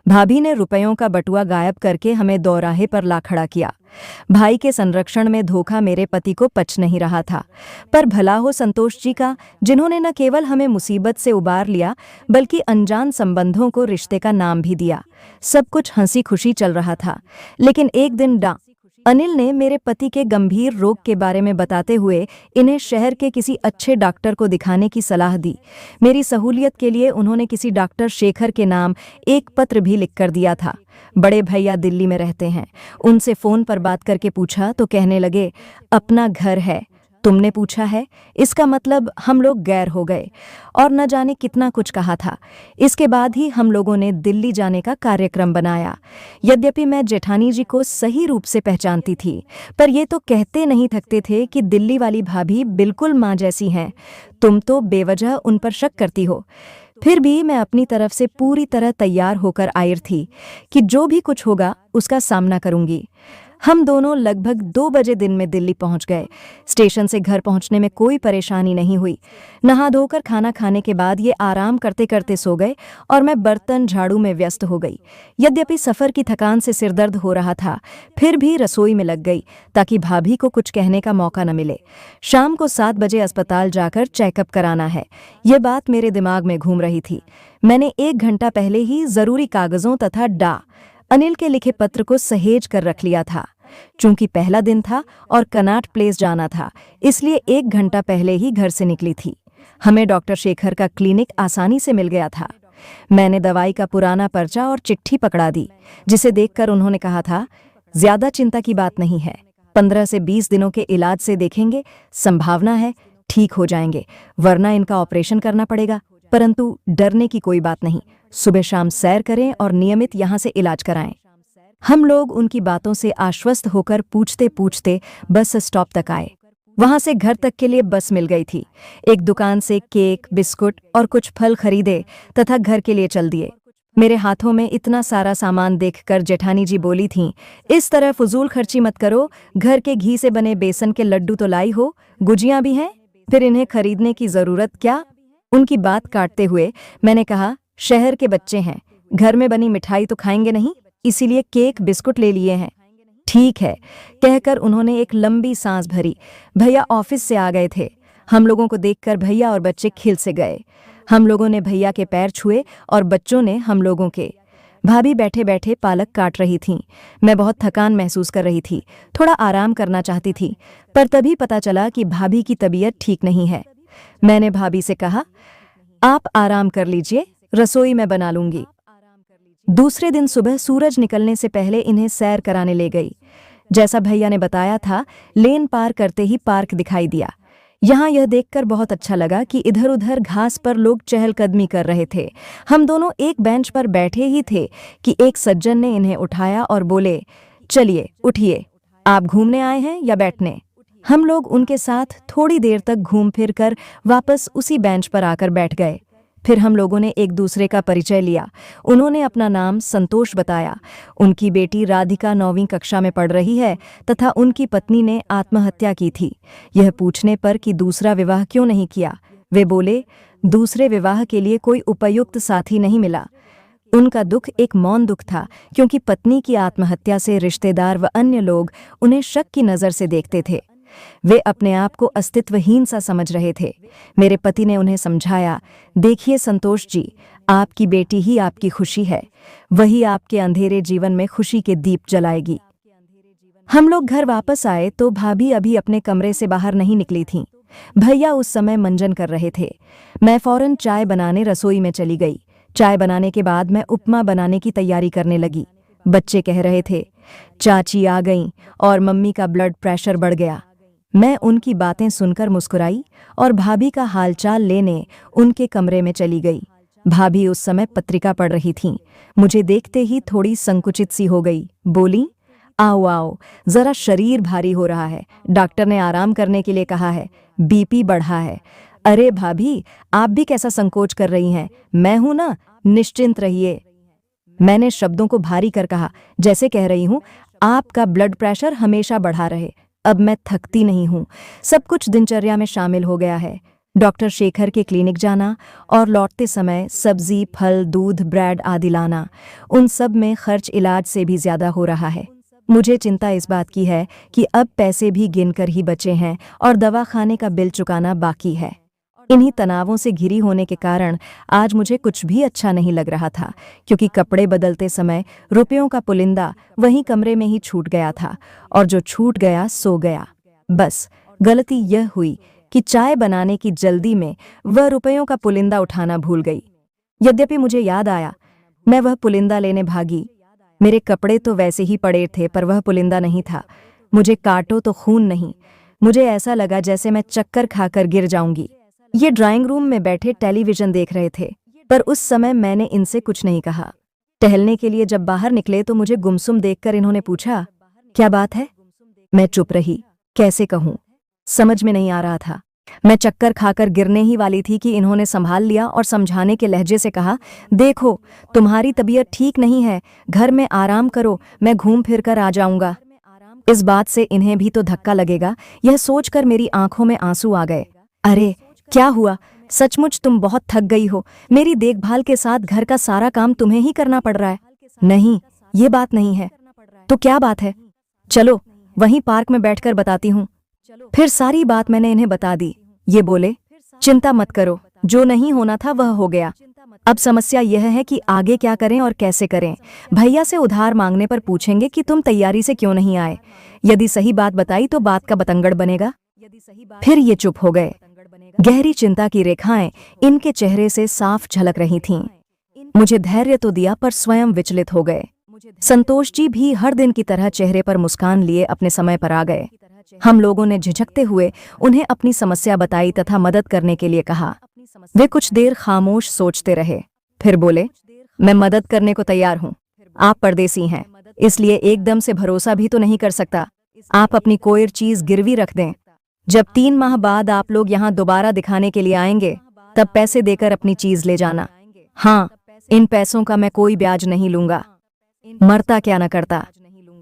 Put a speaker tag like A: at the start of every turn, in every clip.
A: भाभी ने रुपयों का बटुआ गायब करके हमें दौराहे पर ला खड़ा किया। भाई के संरक्षण में धोखा मेरे पति को पच नहीं रहा था। पर भला हो संतोष जी का, जिन्होंने न केवल हमें मुसीबत से उबार लिया बल्कि अनजान संबंधों को रिश्ते का नाम भी दिया। सब कुछ हंसी खुशी चल रहा था, लेकिन एक दिन अनिल ने मेरे पति के गंभीर रोग के बारे में बताते हुए इन्हें शहर के किसी अच्छे डॉक्टर को दिखाने की सलाह दी। मेरी सहूलियत के लिए उन्होंने किसी डॉक्टर शेखर के नाम एक पत्र भी लिखकर दिया था। बड़े भैया दिल्ली में रहते हैं। उनसे फोन पर बात करके पूछा तो कहने लगे, अपना घर है, तुमने पूछा है, इसका मतलब हम लोग गैर हो गए। और न जाने कितना कुछ कहा था। इसके बाद ही हम लोगों ने दिल्ली जाने का कार्यक्रम बनाया। यद्यपि मैं जेठानी जी को सही रूप से पहचानती थी, पर ये तो कहते नहीं थकते थे कि दिल्ली वाली भाभी बिल्कुल माँ जैसी हैं, तुम तो बेवजह उन पर शक करती हो। फिर भी मैं अपनी तरफ से पूरी तरह तैयार होकर आयर थी कि जो भी कुछ होगा उसका सामना करूंगी। हम दोनों लगभग 2 बजे दिन में दिल्ली पहुंच गए। स्टेशन से घर पहुंचने में कोई परेशानी नहीं हुई। नहा धोकर खाना खाने के बाद ये आराम करते करते सो गए और मैं बर्तन झाड़ू में व्यस्त हो गई। यद्यपि सफ़र की थकान से सिरदर्द हो रहा था, फिर भी रसोई में लग गई ताकि भाभी को कुछ कहने का मौका न मिले। शाम को 7 बजे अस्पताल जाकर चेकअप कराना है, ये बात मेरे दिमाग में घूम रही थी। मैंने 1 घंटा पहले ही ज़रूरी कागज़ों तथा अनिल के लिखे पत्र को सहेज कर रख लिया था। चूंकि पहला दिन था और कनॉट प्लेस जाना था, इसलिए 1 घंटा पहले ही घर से निकली थी। हमें डॉक्टर शेखर का क्लिनिक आसानी से मिल गया था। मैंने दवाई का पुराना पर्चा और चिट्ठी पकड़ा दी, जिसे देखकर उन्होंने कहा था, ज्यादा चिंता की बात नहीं है, 15 से 20 दिनों के इलाज से देखेंगे, संभावना है ठीक हो जाएंगे, वरना इनका ऑपरेशन करना पड़ेगा। परंतु डरने की कोई बात नहीं, सुबह शाम सैर करें और नियमित यहाँ से इलाज कराएं। हम लोग उनकी बातों से आश्वस्त होकर पूछते पूछते बस स्टॉप तक आए। वहां से घर तक के लिए बस मिल गई थी। एक दुकान से केक, बिस्कुट और कुछ फल खरीदे तथा घर के लिए चल दिए। मेरे हाथों में इतना सारा सामान देखकर जेठानी जी बोली थीं, इस तरह फजूल खर्ची मत करो, घर के घी से बने बेसन के लड्डू तो लाई हो, गुजियां भी हैं, फिर इन्हें खरीदने की जरूरत क्या। उनकी बात काटते हुए मैंने कहा, शहर के बच्चे हैं, घर में बनी मिठाई तो खाएंगे नहीं, इसीलिए केक बिस्कुट ले लिए हैं। ठीक है, कहकर उन्होंने एक लंबी सांस भरी। भैया ऑफिस से आ गए थे। हम लोगों को देखकर भैया और बच्चे खिल से गए। हम लोगों ने भैया के पैर छुए और बच्चों ने हम लोगों के। भाभी बैठे बैठे पालक काट रही थीं। मैं बहुत थकान महसूस कर रही थी, थोड़ा आराम करना चाहती थी, पर तभी पता चला कि भाभी की तबीयत ठीक नहीं है। मैंने भाभी से कहा, आप आराम कर लीजिए, रसोई मैं बना लूंगी। दूसरे दिन सुबह सूरज निकलने से पहले इन्हें सैर कराने ले गई। जैसा भैया ने बताया था, लेन पार करते ही पार्क दिखाई दिया। यहाँ यह देखकर बहुत अच्छा लगा कि इधर उधर घास पर लोग चहलकदमी कर रहे थे। हम दोनों एक बेंच पर बैठे ही थे कि एक सज्जन ने इन्हें उठाया और बोले, चलिए उठिए, आप घूमने आए हैं या बैठने। हम लोग उनके साथ थोड़ी देर तक घूम फिर कर वापस उसी बेंच पर आकर बैठ गए। फिर हम लोगों ने एक दूसरे का परिचय लिया। उन्होंने अपना नाम संतोष बताया। उनकी बेटी राधिका 9वीं कक्षा में पढ़ रही है तथा उनकी पत्नी ने आत्महत्या की थी। यह पूछने पर कि दूसरा विवाह क्यों नहीं किया, वे बोले, दूसरे विवाह के लिए कोई उपयुक्त साथी नहीं मिला। उनका दुख एक मौन दुख था, क्योंकि पत्नी की आत्महत्या से रिश्तेदार व अन्य लोग उन्हें शक की नज़र से देखते थे। वे अपने आप को अस्तित्वहीन सा समझ रहे थे। मेरे पति ने उन्हें समझाया, देखिए संतोष जी, आपकी बेटी ही आपकी खुशी है, वही आपके अंधेरे जीवन में खुशी के दीप जलाएगी। हम लोग घर वापस आए तो भाभी अभी अपने कमरे से बाहर नहीं निकली थीं। भैया उस समय मंजन कर रहे थे। मैं फौरन चाय बनाने रसोई में चली गई। चाय बनाने के बाद मैं उपमा बनाने की तैयारी करने लगी। बच्चे कह रहे थे, चाची आ गईं और मम्मी का ब्लड प्रेशर बढ़ गया। मैं उनकी बातें सुनकर मुस्कुराई और भाभी का हालचाल लेने उनके कमरे में चली गई। भाभी उस समय पत्रिका पढ़ रही थीं। मुझे देखते ही थोड़ी संकुचित सी हो गई। बोली, आओ आओ, जरा शरीर भारी हो रहा है, डॉक्टर ने आराम करने के लिए कहा है, बीपी बढ़ा है। अरे भाभी, आप भी कैसा संकोच कर रही हैं, मैं हूं ना, निश्चिंत रहिए। मैंने शब्दों को भारी कर कहा, जैसे कह रही हूं आपका ब्लड प्रेशर हमेशा बढ़ा रहे। अब मैं थकती नहीं हूं, सब कुछ दिनचर्या में शामिल हो गया है। डॉक्टर शेखर के क्लिनिक जाना और लौटते समय सब्जी, फल, दूध, ब्रेड आदि लाना, उन सब में खर्च इलाज से भी ज्यादा हो रहा है। मुझे चिंता इस बात की है कि अब पैसे भी गिनकर ही बचे हैं और दवा खाने का बिल चुकाना बाकी है। इन्हीं तनावों से घिरी होने के कारण आज मुझे कुछ भी अच्छा नहीं लग रहा था, क्योंकि कपड़े बदलते समय रुपयों का पुलिंदा वहीं कमरे में ही छूट गया था, और जो छूट गया सो गया। बस गलती यह हुई कि चाय बनाने की जल्दी में वह रुपयों का पुलिंदा उठाना भूल गई। यद्यपि मुझे याद आया, मैं वह पुलिंदा लेने भागी। मेरे कपड़े तो वैसे ही पड़े थे, पर वह पुलिंदा नहीं था। मुझे काटो तो खून नहीं। मुझे ऐसा लगा जैसे मैं चक्कर खाकर गिर जाऊंगी। ये ड्राइंग रूम में बैठे टेलीविजन देख रहे थे, पर उस समय मैंने इनसे कुछ नहीं कहा। टहलने के लिए जब बाहर निकले तो मुझे गुमसुम देखकर इन्होंने पूछा, क्या बात है? मैं चुप रही। कैसे कहूं, समझ में नहीं आ रहा था। मैं चक्कर खाकर गिरने ही वाली थी कि इन्होंने संभाल लिया और समझाने के लहजे से कहा, देखो तुम्हारी तबीयत ठीक नहीं है, घर में आराम करो, मैं घूम फिर कर आ जाऊंगा। इस बात से इन्हें भी तो धक्का लगेगा, यह सोचकर मेरी आंखों में आंसू आ गए। अरे क्या हुआ? सचमुच तुम बहुत थक गई हो। मेरी देखभाल के साथ घर का सारा काम तुम्हें ही करना पड़ रहा है। नहीं, ये बात नहीं है। तो क्या बात है? चलो वहीं पार्क में बैठकर बताती हूँ। फिर सारी बात मैंने इन्हें बता दी। ये बोले, चिंता मत करो, जो नहीं होना था वह हो गया। अब समस्या यह है कि आगे क्या करें और कैसे करें। भैया से उधार मांगने पर पूछेंगे कि तुम तैयारी से क्यों नहीं आए। यदि सही बात बताई तो बात का बतंगड़ बनेगा। फिर ये चुप हो गए। गहरी चिंता की रेखाएं इनके चेहरे से साफ झलक रही थीं। मुझे धैर्य तो दिया, पर स्वयं विचलित हो गए। संतोष जी भी हर दिन की तरह चेहरे पर मुस्कान लिए अपने समय पर आ गए। हम लोगों ने झिझकते हुए उन्हें अपनी समस्या बताई तथा मदद करने के लिए कहा। वे कुछ देर खामोश सोचते रहे, फिर बोले, मैं मदद करने को तैयार हूँ। आप परदेसी हैं, इसलिए एकदम से भरोसा भी तो नहीं कर सकता। आप अपनी कोई चीज गिरवी रख दें। जब 3 माह बाद आप लोग यहाँ दोबारा दिखाने के लिए आएंगे, तब पैसे देकर अपनी चीज ले जाना। हाँ, इन पैसों का मैं कोई ब्याज नहीं लूंगा। मरता क्या न करता।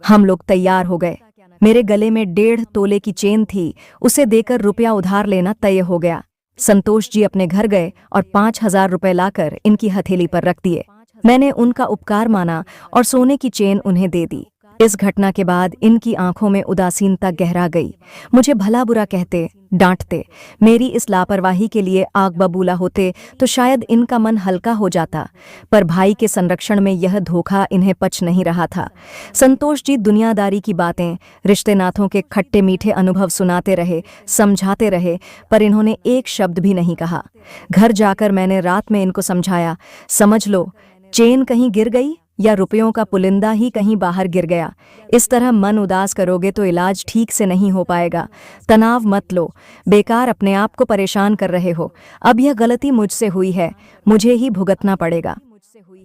A: हम लोग तैयार हो गए। मेरे गले में 1.5 तोले की चेन थी, उसे देकर रुपया उधार लेना तय हो गया। संतोष जी अपने घर गए और 5,000 रुपए लाकर इनकी हथेली पर रख दिए। मैंने उनका उपकार माना और सोने की चेन उन्हें दे दी। इस घटना के बाद इनकी आंखों में उदासीनता गहरा गई। मुझे भला बुरा कहते, डांटते। मेरी इस लापरवाही के लिए आग बबूला होते तो शायद इनका मन हल्का हो जाता, पर भाई के संरक्षण में यह धोखा इन्हें पच नहीं रहा था। संतोष जी दुनियादारी की बातें, रिश्ते नाथों के खट्टे मीठे अनुभव सुनाते रहे, समझाते रहे, पर इन्होंने एक शब्द भी नहीं कहा। घर जाकर मैंने रात में इनको समझाया, समझ लो, चेन कहीं गिर गई या रुपयों का पुलिंदा ही कहीं बाहर गिर गया। इस तरह मन उदास करोगे तो इलाज ठीक से नहीं हो पाएगा। तनाव मत लो, बेकार अपने आप को परेशान कर रहे हो। अब यह गलती मुझसे हुई है, मुझे ही भुगतना पड़ेगा।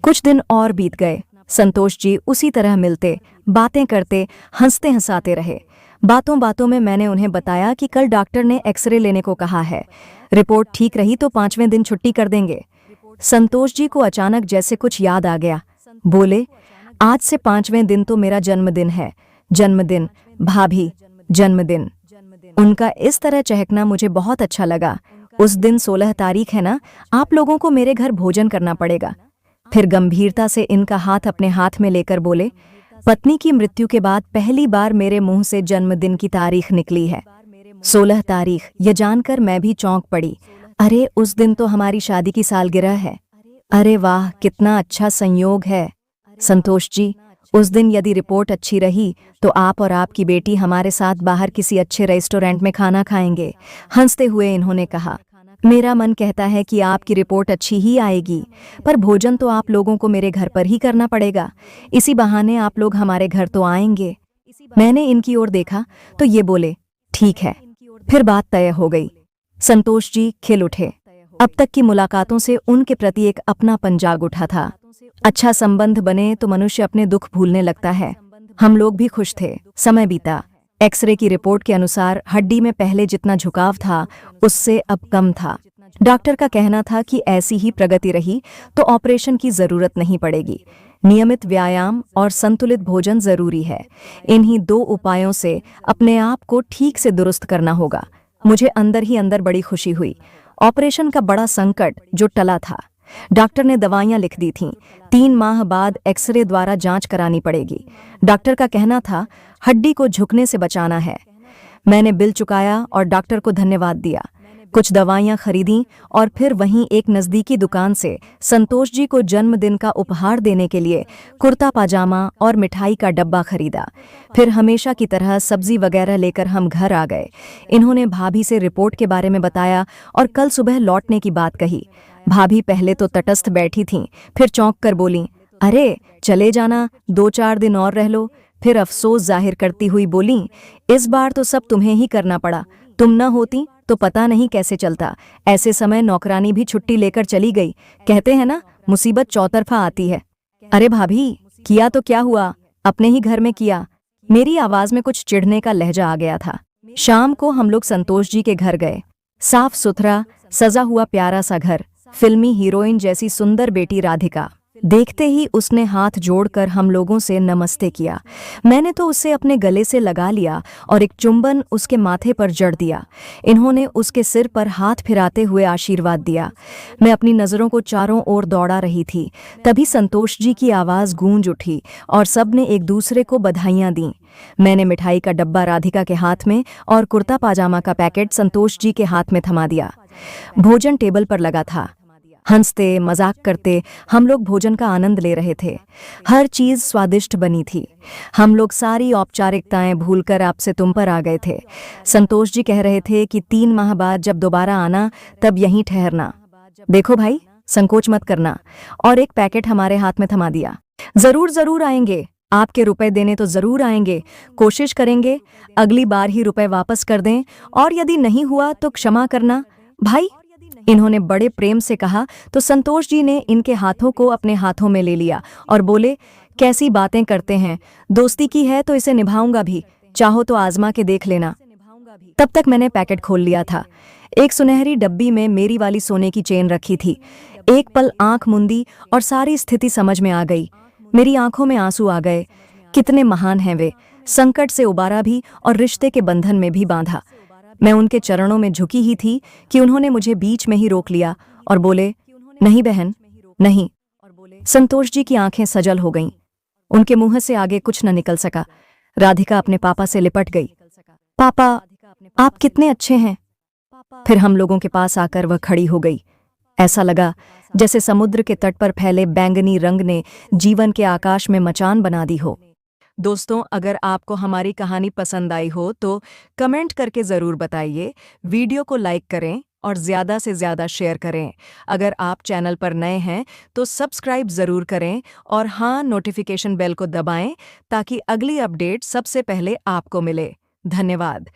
A: कुछ दिन और बीत गए। संतोष जी उसी तरह मिलते, बातें करते, हंसते हंसाते रहे। बातों बातों में मैंने उन्हें बताया कि कल डॉक्टर ने एक्सरे लेने को कहा है। रिपोर्ट ठीक रही तो 5वें दिन छुट्टी कर देंगे। संतोष जी को अचानक जैसे कुछ याद आ गया। बोले, आज से 5वें दिन तो मेरा जन्मदिन है। जन्मदिन भाभी, जन्मदिन। उनका इस तरह चहकना मुझे बहुत अच्छा लगा। उस दिन 16 तारीख है ना, आप लोगों को मेरे घर भोजन करना पड़ेगा। फिर गंभीरता से इनका हाथ अपने हाथ में लेकर बोले, पत्नी की मृत्यु के बाद पहली बार मेरे मुंह से जन्मदिन की तारीख निकली है। 16 तारीख, यह जानकर मैं भी चौंक पड़ी। अरे उस दिन तो हमारी शादी की सालगिरह है। अरे वाह, कितना अच्छा संयोग है। संतोष जी, उस दिन यदि रिपोर्ट अच्छी रही तो आप और आपकी बेटी हमारे साथ बाहर किसी अच्छे रेस्टोरेंट में खाना खाएंगे। हंसते हुए इन्होंने कहा, मेरा मन कहता है कि आपकी रिपोर्ट अच्छी ही आएगी, पर भोजन तो आप लोगों को मेरे घर पर ही करना पड़ेगा। इसी बहाने आप लोग हमारे घर तो आएंगे। मैंने इनकी ओर देखा तो ये बोले, ठीक है। फिर बात तय हो गई। संतोष जी खिल उठे। अब तक की मुलाकातों से उनके प्रति एक अपनापन जाग उठा था। अच्छा संबंध बने तो मनुष्य अपने दुख भूलने लगता है। हम लोग भी खुश थे। समय बीता। एक्सरे की रिपोर्ट के अनुसार हड्डी में पहले जितना झुकाव था उससे अब कम था। डॉक्टर का कहना था कि ऐसी ही प्रगति रही तो ऑपरेशन की जरूरत नहीं पड़ेगी। नियमित व्यायाम और संतुलित भोजन जरूरी है। इन्हीं 2 उपायों से अपने आप को ठीक से दुरुस्त करना होगा। मुझे अंदर ही अंदर बड़ी खुशी हुई ऑपरेशन का बड़ा संकट जो टला था। डॉक्टर ने दवाइयां लिख दी थीं। 3 माह बाद एक्सरे द्वारा जांच करानी पड़ेगी। डॉक्टर का कहना था हड्डी को झुकने से बचाना है। मैंने बिल चुकाया और डॉक्टर को धन्यवाद दिया। कुछ दवाइयां खरीदी और फिर वहीं एक नज़दीकी दुकान से संतोष जी को जन्मदिन का उपहार देने के लिए कुर्ता पाजामा और मिठाई का डब्बा खरीदा। फिर हमेशा की तरह सब्जी वगैरह लेकर हम घर आ गए। इन्होंने भाभी से रिपोर्ट के बारे में बताया और कल सुबह लौटने की बात कही। भाभी पहले तो तटस्थ बैठी थीं, फिर चौंक कर बोलीं, अरे चले जाना, 2-4 दिन और रह लो। फिर अफसोस जाहिर करती हुई बोलीं, इस बार तो सब तुम्हें ही करना पड़ा। तुम न होती तो पता नहीं कैसे चलता। ऐसे समय नौकरानी भी छुट्टी लेकर चली गई। कहते हैं ना, मुसीबत चौतरफा आती है। अरे भाभी, किया तो क्या हुआ, अपने ही घर में किया। मेरी आवाज में कुछ चिढ़ने का लहजा आ गया था। शाम को हम लोग संतोष जी के घर गए। साफ सुथरा सजा हुआ प्यारा सा घर, फिल्मी हीरोइन जैसी सुंदर बेटी राधिका। देखते ही उसने हाथ जोड़कर हम लोगों से नमस्ते किया। मैंने तो उसे अपने गले से लगा लिया और एक चुंबन उसके माथे पर जड़ दिया। इन्होंने उसके सिर पर हाथ फिराते हुए आशीर्वाद दिया। मैं अपनी नज़रों को चारों ओर दौड़ा रही थी। तभी संतोष जी की आवाज़ गूंज उठी और सबने एक दूसरे को बधाइयाँ दीं। मैंने मिठाई का डब्बा राधिका के हाथ में और कुर्ता पाजामा का पैकेट संतोष जी के हाथ में थमा दिया। भोजन टेबल पर लगा था। हंसते मजाक करते हम लोग भोजन का आनंद ले रहे थे। हर चीज स्वादिष्ट बनी थी। हम लोग सारी औपचारिकताएं भूलकर आपसे तुम पर आ गए थे। संतोष जी कह रहे थे कि 3 माह बाद जब दोबारा आना तब यहीं ठहरना। देखो भाई, संकोच मत करना। और एक पैकेट हमारे हाथ में थमा दिया। जरूर जरूर आएंगे, आपके रुपए देने तो जरूर आएंगे। कोशिश करेंगे अगली बार ही रुपए वापस कर दें, और यदि नहीं हुआ तो क्षमा करना भाई। इन्होंने बड़े प्रेम से कहा तो संतोष जी ने इनके हाथों को अपने हाथों में ले लिया और बोले, कैसी बातें करते हैं, दोस्ती की है तो इसे निभाऊंगा भी, चाहो तो आजमा के देख लेना। तब तक मैंने पैकेट खोल लिया था। एक सुनहरी डब्बी में मेरी वाली सोने की चेन रखी थी। एक पल आंख मूंदी और सारी स्थिति समझ में आ गई। मेरी आंखों में आंसू आ गए। कितने महान हैं वे, संकट से उबारा भी और रिश्ते के बंधन में भी बांधा। मैं उनके चरणों में झुकी ही थी कि उन्होंने मुझे बीच में ही रोक लिया और बोले, नहीं बहन, नहीं। संतोष जी की आंखें सजल हो गईं। उनके मुंह से आगे कुछ न निकल सका। राधिका अपने पापा से लिपट गई। पापा, आप कितने अच्छे हैं। फिर हम लोगों के पास आकर वह खड़ी हो गई। ऐसा लगा जैसे समुद्र के तट पर फैले बैंगनी रंग ने जीवन के आकाश में मचान बना दी हो। दोस्तों, अगर आपको हमारी कहानी पसंद आई हो तो कमेंट करके ज़रूर बताइए। वीडियो को लाइक करें और ज़्यादा से ज़्यादा शेयर करें। अगर आप चैनल पर नए हैं तो सब्सक्राइब ज़रूर करें और हाँ, नोटिफिकेशन बेल को दबाएं ताकि अगली अपडेट सबसे पहले आपको मिले। धन्यवाद।